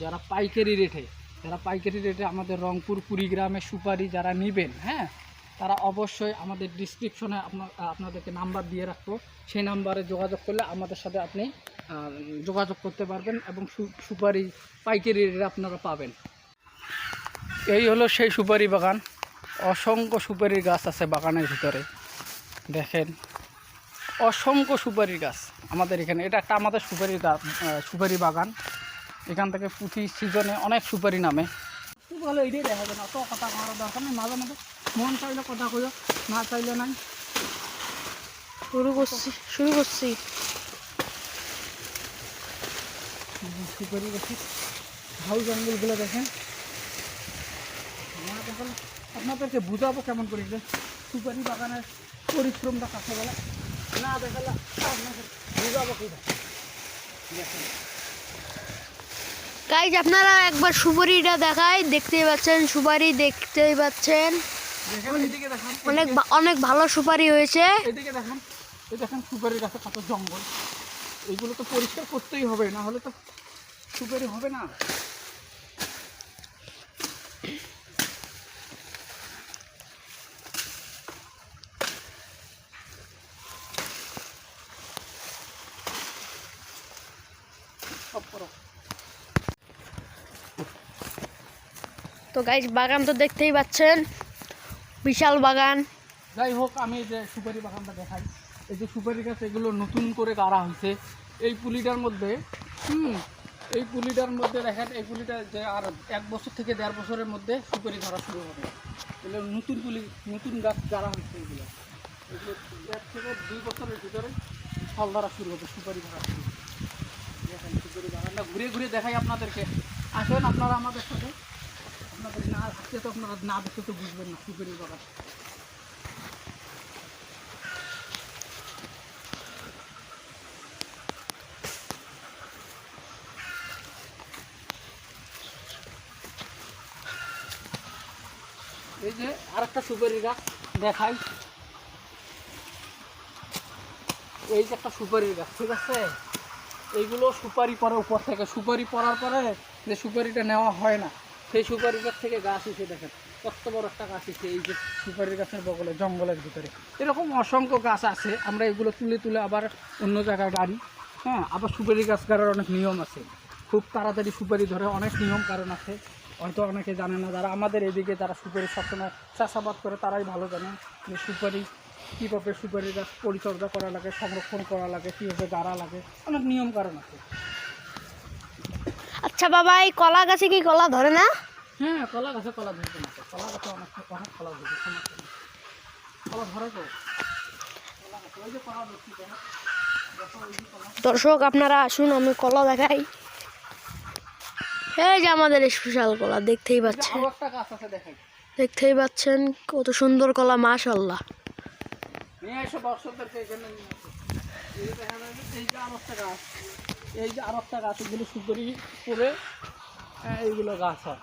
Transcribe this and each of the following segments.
যারা পাইকারি রেটে আমাদের রংপুর কুড়িগ্রামে সুপারি যারা নেবেন, হ্যাঁ, তারা অবশ্যই আমাদের ডিসক্রিপশনে আপনাদেরকে নাম্বার দিয়ে রাখবো। সেই নাম্বারে যোগাযোগ করলে আমাদের সাথে আপনি যোগাযোগ করতে পারবেন এবং সুপারি পাইকারি রেটে আপনারা পাবেন। এই হলো সেই সুপারি বাগান। অসংখ্য সুপারির গাছ আছে বাগানের ভিতরে, দেখেন অসংখ্য সুপারির গাছ আমাদের এখানে। এটা একটা আমাদের সুপারি বাগান। এখান থেকে প্রতি সিজনে অনেক সুপারি নামে। ভালো এইটাই দেখা যায় না, অত কথা করার দরকার নেই। মাঝে মাঝে মন চাইলে কথা কইও, না চাইলে নাই। শুরু করছি সুপারি গাছের ঝাউ জঙ্গলগুলো দেখেন। আপনাদেরকে বুঝাবো কেমন করে যে সুপারি বাগানের পরিশ্রমটা কাছে বলে, না দেখালে আপনাদের বুঝাবো কি দেখেন। গাইজ আপনারা একবার সুপারিটা দেখায়, দেখতেই পাচ্ছেন সুপারি, দেখতেই পাচ্ছেন অনেক ভালো সুপারি হয়েছে। এদিকে দেখেন, এই দেখেন সুপারির গাছে কত জঙ্গল। এইগুলো তো পরিষ্কার করতেই হবে, না হলে তো সুপারি হবে না। তো গাইজ বাগান তো দেখতেই পাচ্ছেন, বিশাল বাগান। যাই হোক, আমি যে সুপারি বাগানটা দেখাই, এই যে সুপারি গাছ এগুলো নতুন করে গাড়া হয়েছে এই পুলিটার মধ্যে। এই পুলিটার মধ্যে দেখেন, এই পুলিটা যে আর 1 বছর থেকে 1.5 বছরের মধ্যে সুপারি ধরা শুরু হবে। এগুলো নতুন গাছ গাড়া হয়েছে। এগুলো 1 থেকে 2 বছরের ভিতরে ফল ধরা শুরু হবে, সুপারি ধরা শুরু হবে। দেখেন সুপারি বাগানটা ঘুরে ঘুরে দেখাই আপনাদেরকে। আসেন আপনারা আমাদের সাথে। আপনাদের না আসতে তো আপনারা না দেখতে তো বুঝবেন না সুপারি বাগান। এই যে আরেকটা সুপারি গাছ দেখাই, এই যে একটা সুপারির গাছ, ঠিক আছে। এইগুলো সুপারি পরে উপর থেকে, সুপারি পড়ার পরে যে সুপারিটা নেওয়া হয় না, সেই সুপারি গাছ থেকে গাছ এসে দেখেন কত বড় একটা গাছ এসে এই যে সুপারি গাছের বগলে জঙ্গলের ভিতরে। এরকম অসংখ্য গাছ আছে। আমরা এগুলো তুলে আবার অন্য জায়গায় গাড়ি, হ্যাঁ। আবার সুপারি গাছ গাড়ার অনেক নিয়ম আছে, খুব তাড়াতাড়ি সুপারি ধরে, অনেক নিয়ম কারণ আছে, হয়তো অনেকে জানে না। যারা আমাদের এদিকে যারা সুপারি সবসময় চাষাবাদ করে তারাই ভালো জানেন যে সুপারি কীভাবে সুপারি গাছ পরিচর্যা করা লাগে, সংরক্ষণ করা লাগে, কীভাবে গাড়া লাগে, অনেক নিয়ম কারণ আছে। আচ্ছা বাবা, এই কলা গাছে কি কলা ধরে না? হ্যাঁ, কলা গাছে কলা ধরবে না, কলা গাছে অনেক কলা ধরবে, কলা ধরে তো। ওই যে কলা ধরছি, দর্শক আপনারা আসুন, আমি কলা দেখাই। এই যে আমাদের স্পেশাল কলা, দেখতেই পাচ্ছেন কত সুন্দর কলা, মাশাআল্লাহ। এই যে আরেকটা গাছ, এগুলো সুপারি করে এইগুলো গাছ হয়।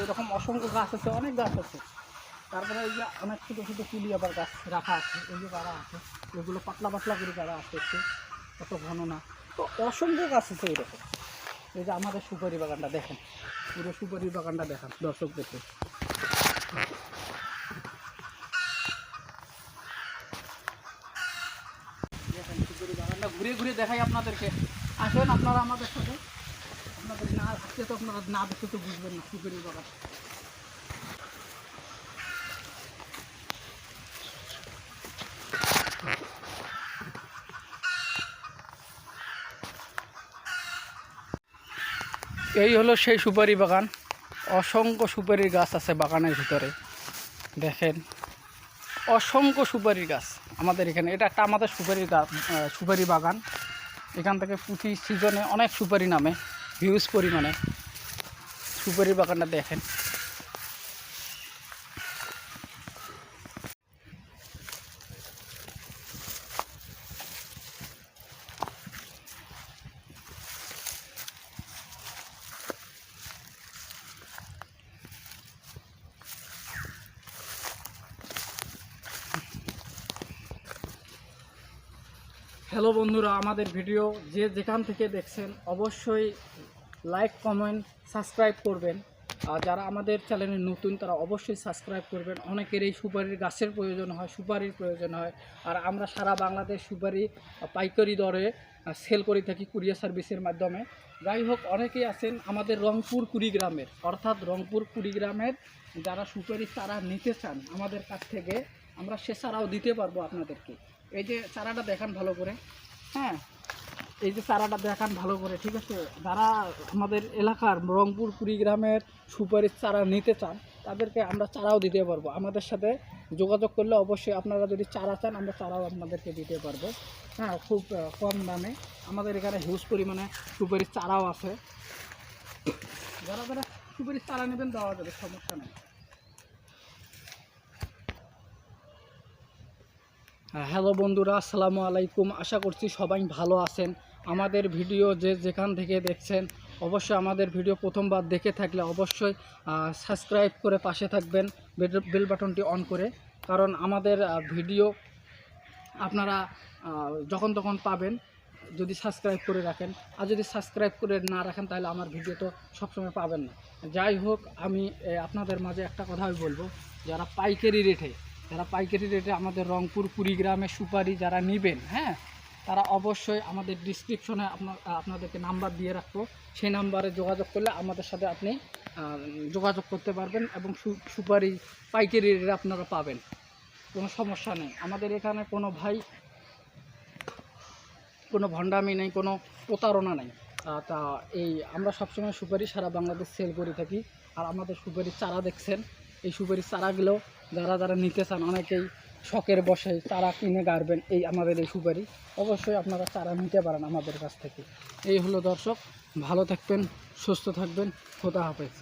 এরকম অসংখ্য গাছ আছে, অনেক গাছ আছে। তারপরে এই যে অনেক ছোটো ছোটো কুলি আবার গাছ রাখা আছে, এই যে গাড়া আছে, এগুলো পাতলা করে গাড়া আছে, একটু অত ঘন না। তো অসংখ্য গাছ আছে এরকম। এই যে আমাদের সুপারি বাগানটা দেখেন, পুরো সুপারি বাগানটা দেখান দর্শক দেখে। দেখেন সুপারি বাগানটা ঘুরে ঘুরে দেখাই আপনাদেরকে। আসেন আপনারা আমাদের সাথে। আপনাদের না আসতে তো আপনারা না দেখতে তো বুঝবেন না সুপারি বাগান। এই হলো সেই সুপারি বাগান। অসংখ্য সুপারির গাছ আছে বাগানের ভিতরে, দেখেন অসংখ্য সুপারির গাছ আমাদের এখানে। এটা একটা আমাদের সুপারি বাগান। এখান থেকে প্রতি সিজনে অনেক সুপারি নামে, হিউজ পরিমাণে। সুপারি বাগানটা দেখেন। হ্যালো বন্ধুরা, আমাদের ভিডিও যে যেখান থেকে দেখছেন অবশ্যই লাইক, কমেন্ট সাবস্ক্রাইব করবেন। আর যারা আমাদের চ্যানেলে নতুন তারা অবশ্যই সাবস্ক্রাইব করবেন। অনেকের এই সুপারির গাছের প্রয়োজন হয়, সুপারির প্রয়োজন হয়। আর আমরা সারা বাংলাদেশ সুপারি পাইকারি দরে সেল করে থাকি কুরিয়ার সার্ভিসের মাধ্যমে। যাই হোক, অনেকেই আছেন আমাদের রংপুর কুড়িগ্রামের, অর্থাৎ রংপুর কুড়িগ্রামের যারা সুপারি চারা নিতে চান আমাদের কাছ থেকে, আমরা সে চারাও দিতে পারবো আপনাদেরকে। এই যে চারাটা দেখান ভালো করে, হ্যাঁ, এই যে চারাটা দেখান ভালো করে, ঠিক আছে। যারা আমাদের এলাকার রংপুর কুড়িগ্রামের সুপারির চারা নিতে চান তাদেরকে আমরা চারাও দিতে পারবো। আমাদের সাথে যোগাযোগ করলে অবশ্যই আপনারা যদি চারা চান আমরা চারাও আপনাদেরকে দিতে পারবো, হ্যাঁ, খুব কম দামে। আমাদের এখানে হিউজ পরিমাণে সুপারির চারাও আছে। যারা যারা সুপারির চারা নেবেন দেওয়া যাবে, সমস্যা নেই। হ্যালো বন্ধুরা, আসসালামু আলাইকুম। আশা করছি সবাই ভালো আছেন। আমাদের ভিডিও যে যেখান থেকে দেখছেন অবশ্যই আমাদের ভিডিও প্রথমবার দেখে থাকলে অবশ্যই সাবস্ক্রাইব করে পাশে থাকবেন, বেল বাটনটি অন করে। কারণ আমাদের ভিডিও আপনারা যখন তখন পাবেন যদি সাবস্ক্রাইব করে রাখেন। আর যদি সাবস্ক্রাইব করে না রাখেন তাহলে আমার ভিডিও তো সবসময় পাবেন না। যাই হোক, আমি আপনাদের মাঝে একটা কথাই বলবো, যারা পাইকারি রেটে আমাদের রংপুর কুড়িগ্রামে সুপারি যারা নেবেন, হ্যাঁ, তারা অবশ্যই আমাদের ডিসক্রিপশনে আপনাদেরকে নাম্বার দিয়ে রাখবো। সেই নাম্বারে যোগাযোগ করলে আমাদের সাথে আপনি যোগাযোগ করতে পারবেন এবং সুপারি পাইকারি রেটে আপনারা পাবেন, কোনো সমস্যা নেই। আমাদের এখানে কোনো ভাই কোনো ভণ্ডামি নেই, কোনো প্রতারণা নেই। তা এই আমরা সবসময় সুপারি সারা বাংলাদেশ সেল করে থাকি। আর আমাদের সুপারির চারা দেখছেন, এই সুপারির চারাগুলো যারা যারা নিতে চান, অনেকেই শখের বসে চারা কিনে গাড়বেন এই আমাদের এই সুপারি, অবশ্যই আপনারা চারা নিতে পারেন আমাদের কাছ থেকে। এই হলো দর্শক, ভালো থাকবেন, সুস্থ থাকবেন, খোদা হাফেজ।